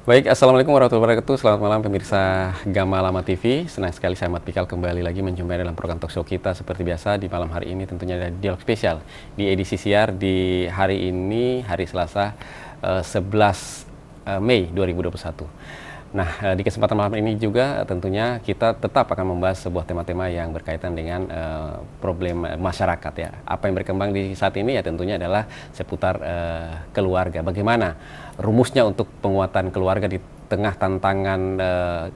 Baik, Assalamualaikum warahmatullahi wabarakatuh. Selamat malam pemirsa Gama Lama TV. Senang sekali saya Ahmad Pikal kembali lagi menjumpai dalam program talk show kita seperti biasa di malam hari ini. Tentunya ada dialog spesial di edisi siar di hari ini, hari Selasa 11 Mei 2021. Nah, di kesempatan malam ini juga tentunya kita tetap akan membahas sebuah tema-tema yang berkaitan dengan problem masyarakat ya. Apa yang berkembang di saat ini ya tentunya adalah seputar keluarga. Bagaimana rumusnya untuk penguatan keluarga di tengah tantangan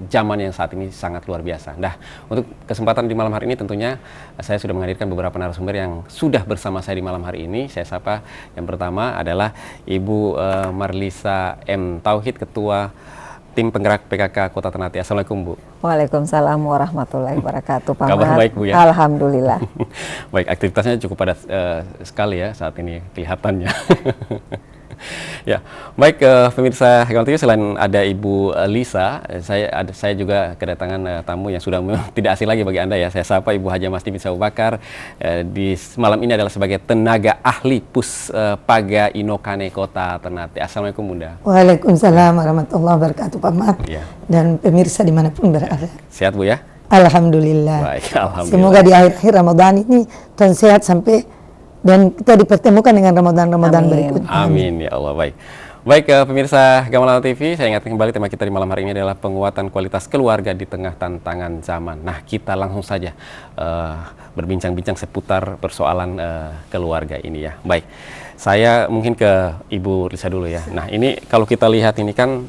zaman yang saat ini sangat luar biasa. Nah, untuk kesempatan di malam hari ini tentunya saya sudah menghadirkan beberapa narasumber yang sudah bersama saya di malam hari ini. Saya sapa yang pertama adalah Ibu Marlisa M. Tauhid, Ketua Tim Penggerak PKK Kota Ternate. Assalamualaikum, Bu. Waalaikumsalam warahmatullahi wabarakatuh, Pak Kabar Mat. baik, Bu, ya? Alhamdulillah. Baik, aktivitasnya cukup padat sekali ya saat ini kelihatannya. Ya, baik pemirsa Gama TV, selain ada Ibu Lisa, saya juga kedatangan tamu yang sudah tidak asing lagi bagi Anda ya. Saya sapa Ibu Haja Masti bin Abu Bakar di malam ini adalah sebagai tenaga ahli Puspaga Inokane Kota Ternate. Assalamualaikum, Bunda. Waalaikumsalam warahmatullahi wabarakatuh, Pak Mat. Ya. Dan pemirsa dimanapun berada. Sehat, Bu, ya? Alhamdulillah. Baik, alhamdulillah. Semoga di akhir-akhir Ramadan ini Tuhan sehat sampai dan kita dipertemukan dengan Ramadan berikutnya. Amin ya Allah. Baik. Baik pemirsa Gama Lama TV, saya ingatkan kembali tema kita di malam hari ini adalah penguatan kualitas keluarga di tengah tantangan zaman. Nah, kita langsung saja berbincang-bincang seputar persoalan keluarga ini ya. Baik. Saya mungkin ke Ibu Lisa dulu ya. Nah, ini kalau kita lihat ini kan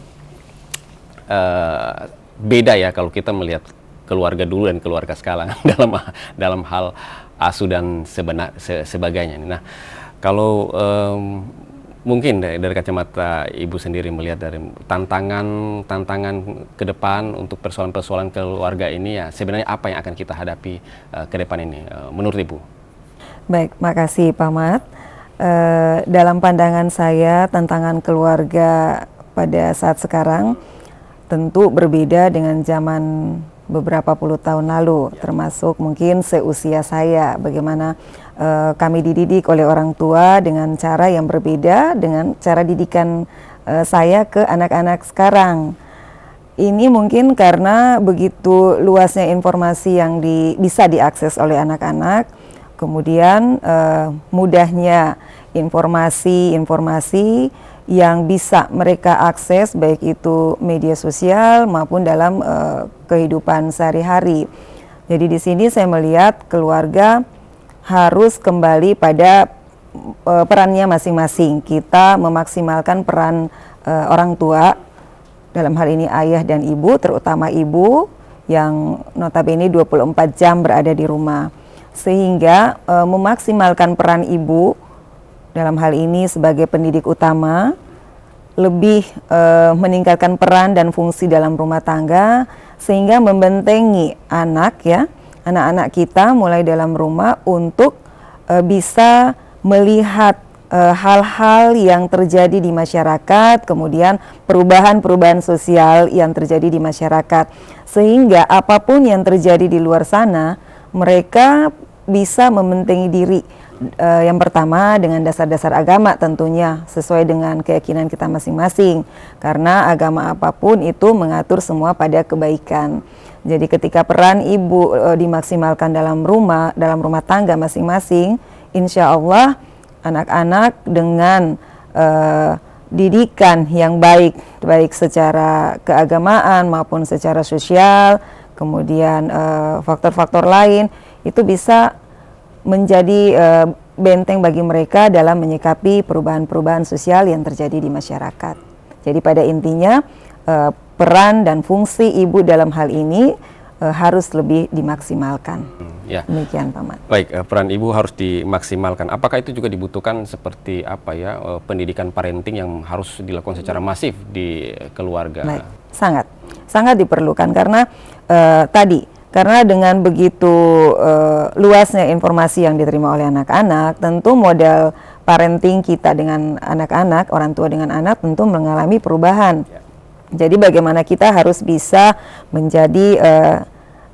beda ya kalau kita melihat keluarga dulu dan keluarga sekarang dalam hal asuh dan sebagainya. Nah, kalau mungkin dari kacamata Ibu sendiri melihat dari tantangan ke depan untuk persoalan-persoalan keluarga ini ya, sebenarnya apa yang akan kita hadapi ke depan ini menurut Ibu? Baik, makasih Pak Mat. Dalam pandangan saya, tantangan keluarga pada saat sekarang tentu berbeda dengan zaman beberapa puluh tahun lalu, termasuk mungkin seusia saya, bagaimana kami dididik oleh orang tua dengan cara yang berbeda dengan cara didikan saya ke anak-anak sekarang. Ini mungkin karena begitu luasnya informasi yang bisa diakses oleh anak-anak, kemudian mudahnya informasi yang bisa mereka akses baik itu media sosial maupun dalam kehidupan sehari-hari. Jadi di sini saya melihat keluarga harus kembali pada perannya masing-masing. Kita memaksimalkan peran orang tua, dalam hal ini ayah dan ibu, terutama ibu yang notabene 24 jam berada di rumah. Sehingga memaksimalkan peran ibu dalam hal ini sebagai pendidik utama, lebih meningkatkan peran dan fungsi dalam rumah tangga sehingga membentengi anak-anak kita mulai dalam rumah untuk bisa melihat hal-hal yang terjadi di masyarakat, kemudian perubahan-perubahan sosial yang terjadi di masyarakat, sehingga apapun yang terjadi di luar sana mereka bisa membentengi diri. Yang pertama dengan dasar-dasar agama tentunya sesuai dengan keyakinan kita masing-masing, karena agama apapun itu mengatur semua pada kebaikan. Jadi ketika peran ibu dimaksimalkan dalam rumah tangga masing-masing, insya Allah anak-anak dengan didikan yang baik secara keagamaan maupun secara sosial, kemudian faktor-faktor lain itu bisa menjadi benteng bagi mereka dalam menyikapi perubahan-perubahan sosial yang terjadi di masyarakat. Jadi pada intinya peran dan fungsi ibu dalam hal ini harus lebih dimaksimalkan. Ya. Demikian, Pak Mat. Baik, peran ibu harus dimaksimalkan. Apakah itu juga dibutuhkan seperti apa ya pendidikan parenting yang harus dilakukan secara masif di keluarga? Baik, sangat diperlukan karena karena dengan begitu luasnya informasi yang diterima oleh anak-anak, tentu model parenting kita dengan anak-anak, orang tua dengan anak tentu mengalami perubahan. Jadi bagaimana kita harus bisa menjadi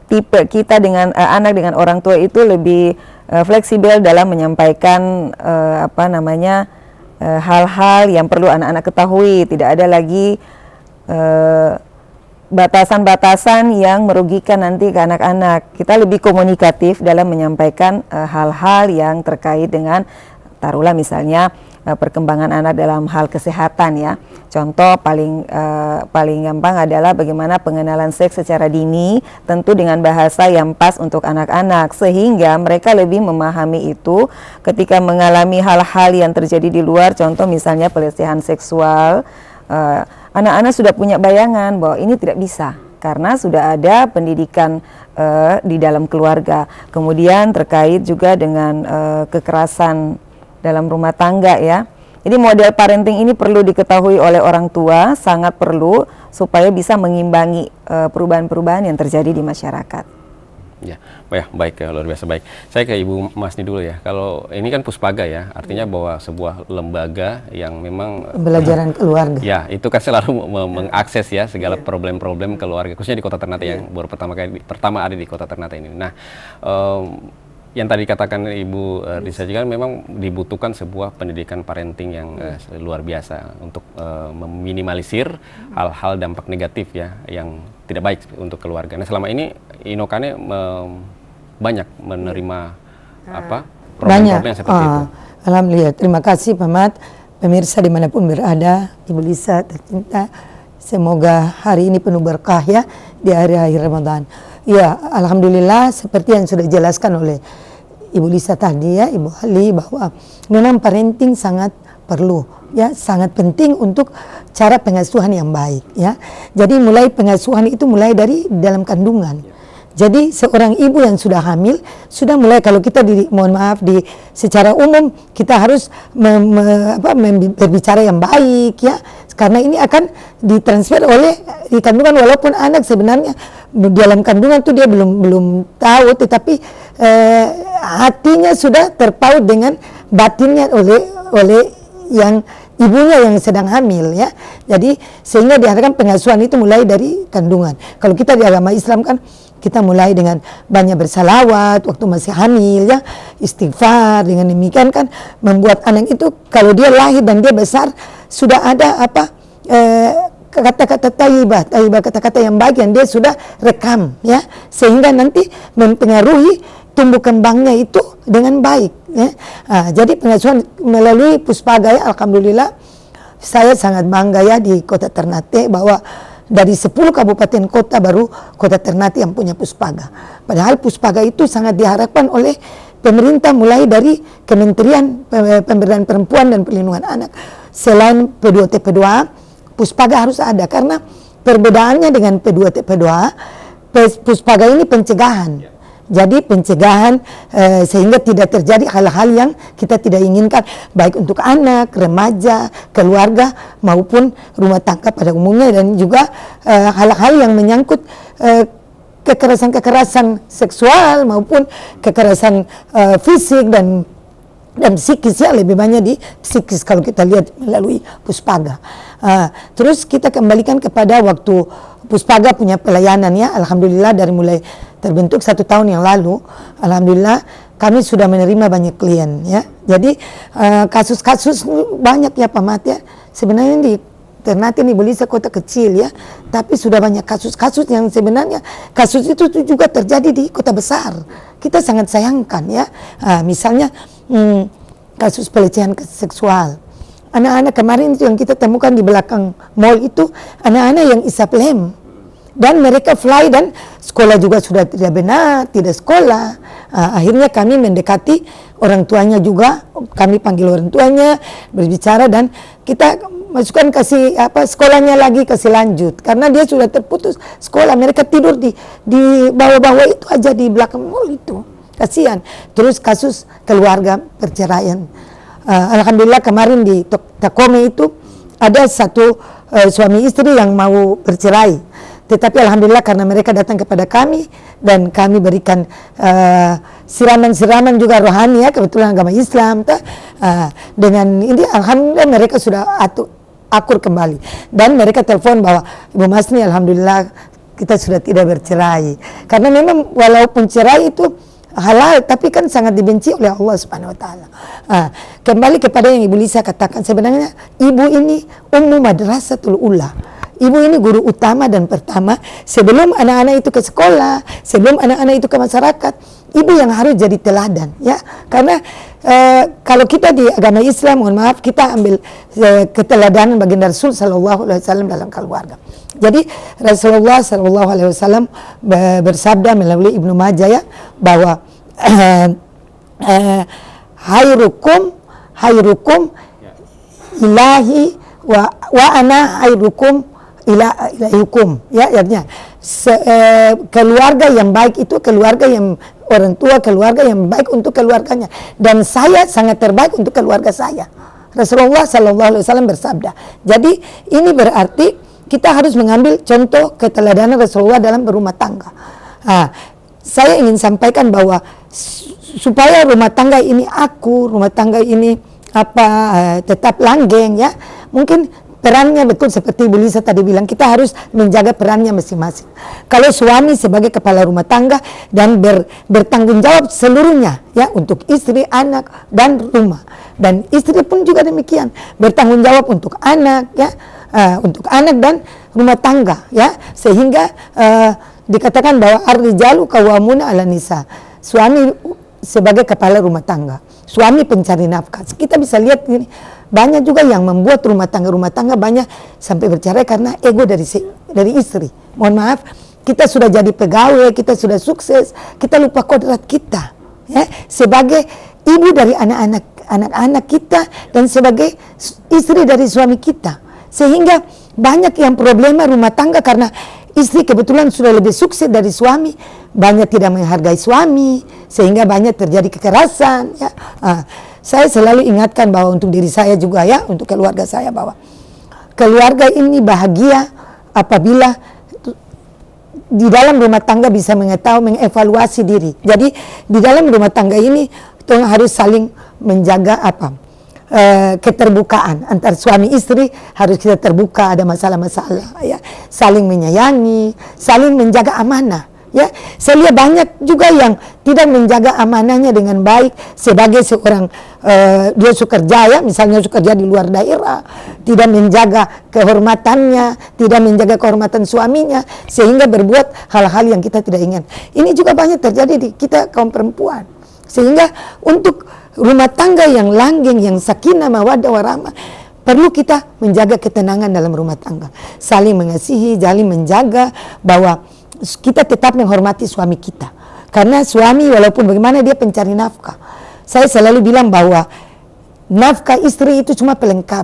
tipe kita dengan anak dengan orang tua itu lebih fleksibel dalam menyampaikan hal-hal yang perlu anak-anak ketahui. Tidak ada lagi batasan-batasan yang merugikan nanti ke anak-anak. Kita lebih komunikatif dalam menyampaikan hal-hal yang terkait dengan, taruhlah misalnya perkembangan anak dalam hal kesehatan ya. Contoh paling gampang adalah bagaimana pengenalan seks secara dini, tentu dengan bahasa yang pas untuk anak-anak, sehingga mereka lebih memahami itu ketika mengalami hal-hal yang terjadi di luar. Contoh misalnya pelecehan seksual, anak-anak sudah punya bayangan bahwa ini tidak bisa karena sudah ada pendidikan di dalam keluarga. Kemudian terkait juga dengan kekerasan dalam rumah tangga ya. Jadi model parenting ini perlu diketahui oleh orang tua, sangat perlu supaya bisa mengimbangi perubahan-perubahan yang terjadi di masyarakat. Ya, baik, luar biasa baik. Saya ke Ibu Masni dulu ya. Kalau ini kan Puspaga ya, artinya bahwa sebuah lembaga yang memang pembelajaran keluarga. Ya, itu kan selalu mengakses ya segala problem-problem keluarga, khususnya di Kota Ternate yang baru pertama ada di Kota Ternate ini. Nah, yang tadi katakan Ibu Risa juga memang dibutuhkan sebuah pendidikan parenting yang luar biasa untuk meminimalisir hal-hal dampak negatif ya yang tidak baik untuk keluarga. Nah, selama ini Inokane banyak menerima problem-problem yang seperti itu. Alhamdulillah, terima kasih Pak Mat, pemirsa dimanapun berada, Ibu Lisa tercinta. Semoga hari ini penuh berkah ya di hari-hari Ramadan. Ya, alhamdulillah seperti yang sudah dijelaskan oleh Ibu Lisa tadi ya, Ibu Ali, bahwa memang parenting sangat perlu ya, sangat penting untuk cara pengasuhan yang baik ya. Jadi mulai pengasuhan itu mulai dari dalam kandungan. Jadi seorang ibu yang sudah hamil sudah mulai, kalau kita secara umum kita harus berbicara yang baik ya, karena ini akan ditransfer di kandungan, walaupun anak sebenarnya dalam kandungan tuh dia belum tahu, tetapi hatinya sudah terpaut dengan batinnya oleh yang ibunya yang sedang hamil ya. Jadi sehingga diharapkan pengasuhan itu mulai dari kandungan. Kalau kita di agama Islam kan kita mulai dengan banyak bersalawat waktu masih hamil ya, istighfar. Dengan demikian kan membuat anak itu kalau dia lahir dan dia besar sudah ada kata-kata taibah, kata-kata yang baik yang dia sudah rekam ya, sehingga nanti mempengaruhi tumbuh kembangnya itu dengan baik ya. Jadi pengasuhan melalui Puspaga ya, alhamdulillah saya sangat bangga ya di Kota Ternate bahwa dari 10 kabupaten kota baru Kota Ternate yang punya Puspaga. Padahal Puspaga itu sangat diharapkan oleh pemerintah mulai dari Kementerian Pemberdayaan Perempuan dan Perlindungan Anak. Selain P2TP2, Puspaga harus ada, karena perbedaannya dengan P2TP2, Puspaga ini pencegahan. Jadi pencegahan sehingga tidak terjadi hal-hal yang kita tidak inginkan, baik untuk anak, remaja, keluarga maupun rumah tangga pada umumnya, dan juga hal-hal yang menyangkut kekerasan seksual maupun kekerasan fisik dan psikis ya, lebih banyak di psikis kalau kita lihat melalui Puspaga. Terus kita kembalikan kepada waktu Puspaga punya pelayanan ya, alhamdulillah dari mulai terbentuk 1 tahun yang lalu, alhamdulillah kami sudah menerima banyak klien ya. Jadi kasus-kasus banyak ya Pak Mat ya. Sebenarnya di Ternate ini Ibu Lisa kota kecil ya, tapi sudah banyak kasus-kasus yang sebenarnya kasus itu juga terjadi di kota besar. Kita sangat sayangkan ya. Misalnya kasus pelecehan seksual. Anak-anak kemarin itu yang kita temukan di belakang mall itu anak-anak yang isap lem, dan mereka fly, dan sekolah juga sudah tidak benar, tidak sekolah. Akhirnya kami mendekati orang tuanya juga, kami panggil orang tuanya, berbicara, dan kita masukkan kasih sekolahnya lagi, kasih lanjut, karena dia sudah terputus sekolah. Mereka tidur di bawah-bawah itu aja di belakang mall itu, kasihan. Terus kasus keluarga perceraian. Alhamdulillah kemarin di Takome itu ada satu suami istri yang mau bercerai, tetapi alhamdulillah karena mereka datang kepada kami dan kami berikan siraman-siraman juga rohani ya, kebetulan agama Islam dengan ini alhamdulillah mereka sudah akur kembali, dan mereka telepon bahwa Ibu Masni alhamdulillah kita sudah tidak bercerai, karena memang walaupun cerai itu halal, tapi kan sangat dibenci oleh Allah Subhanahu wa taala. Kembali kepada yang Ibu Lisa katakan, sebenarnya ibu ini ummu madrasatul ula. ibu ini guru utama dan pertama sebelum anak-anak itu ke sekolah, sebelum anak-anak itu ke masyarakat, ibu yang harus jadi teladan, ya. Karena kalau kita di agama Islam, mohon maaf, kita ambil keteladanan baginda Rasul Sallallahu Alaihi Wasallam dalam keluarga. Jadi Rasulullah Sallallahu Alaihi Wasallam bersabda melalui Ibnu Majah, ya, bahwa Hayrukum ilahi wa ana hayrukum ilahikum, ya, artinya keluarga yang baik itu keluarga yang orang tua, keluarga yang baik untuk keluarganya, dan saya sangat terbaik untuk keluarga saya. Rasulullah Sallallahu Alaihi Wasallam bersabda. Jadi ini berarti kita harus mengambil contoh keteladanan Rasulullah dalam berumah tangga. Saya ingin sampaikan bahwa supaya rumah tangga ini rumah tangga ini tetap langgeng, ya, mungkin perannya betul seperti Bu Lisa tadi bilang, kita harus menjaga perannya masing-masing. Kalau suami sebagai kepala rumah tangga dan bertanggung jawab seluruhnya, ya, untuk istri, anak, dan rumah. Dan istri pun juga demikian, bertanggung jawab untuk anak, ya, untuk anak dan rumah tangga, ya, sehingga dikatakan bahwa ar-rijalu qawwamuna 'alan nisa. Suami sebagai kepala rumah tangga, suami pencari nafkah. Kita bisa lihat ini, banyak juga yang membuat rumah tangga banyak sampai bercerai karena ego dari istri. Mohon maaf, kita sudah jadi pegawai, kita sudah sukses, kita lupa kodrat kita, ya, sebagai ibu dari anak-anak kita dan sebagai istri dari suami kita. Sehingga banyak yang problema rumah tangga karena istri kebetulan sudah lebih sukses dari suami, banyak tidak menghargai suami, sehingga banyak terjadi kekerasan, ya. Saya selalu ingatkan bahwa untuk diri saya juga, ya, untuk keluarga saya, bahwa keluarga ini bahagia apabila di dalam rumah tangga bisa mengetahui, mengevaluasi diri. Jadi di dalam rumah tangga ini kita harus saling menjaga keterbukaan antar suami istri, harus kita terbuka, ada masalah-masalah, ya, saling menyayangi, saling menjaga amanah, ya. Saya lihat banyak juga yang tidak menjaga amanahnya dengan baik sebagai seorang dia sukerja, ya, misalnya sukerja di luar daerah, tidak menjaga kehormatannya, tidak menjaga kehormatan suaminya, sehingga berbuat hal-hal yang kita tidak ingat. Ini juga banyak terjadi di kita kaum perempuan. Sehingga untuk rumah tangga yang langgeng, yang sakinah mawaddah warahmah, perlu kita menjaga ketenangan dalam rumah tangga, saling mengasihi, saling menjaga bahwa kita tetap menghormati suami kita. Karena suami walaupun bagaimana dia pencari nafkah. Saya selalu bilang bahwa nafkah istri itu cuma pelengkap.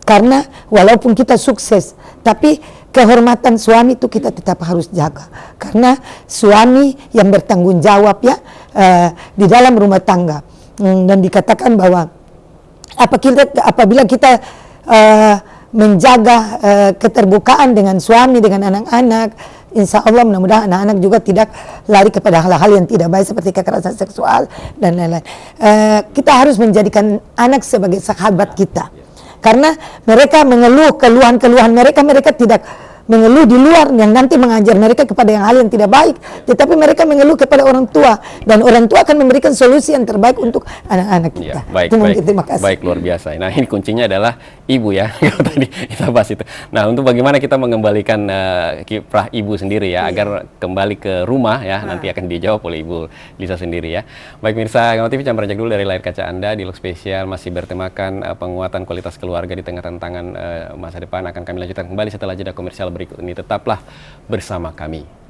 Karena walaupun kita sukses, tapi kehormatan suami itu kita tetap harus jaga. Karena suami yang bertanggung jawab, ya, di dalam rumah tangga. Dan dikatakan bahwa apabila kita menjaga keterbukaan dengan suami, dengan anak-anak, insya Allah mudah-mudahan anak-anak juga tidak lari kepada hal-hal yang tidak baik seperti kekerasan seksual dan lain-lain. Kita harus menjadikan anak sebagai sahabat kita, karena mereka mengeluh keluhan-keluhan mereka tidak mengeluh di luar yang nanti mengajar mereka kepada hal yang tidak baik, tetapi mereka mengeluh kepada orang tua, dan orang tua akan memberikan solusi yang terbaik untuk anak-anak kita. Ya, baik, Terima kasih. Baik, luar biasa. Nah, ini kuncinya adalah ibu, ya. Tadi kita bahas itu. Nah, untuk bagaimana kita mengembalikan kiprah ibu sendiri, ya, agar kembali ke rumah, ya, nanti akan dijawab oleh Ibu Lisa sendiri, ya. Baik, pemirsa Gama TV, jangan beranjak dulu dari layar kaca Anda. Dialog spesial masih bertemakan penguatan kualitas keluarga di tengah tantangan masa depan. Akan kami lanjutkan kembali setelah jeda komersial berikut ini. Tetaplah bersama kami.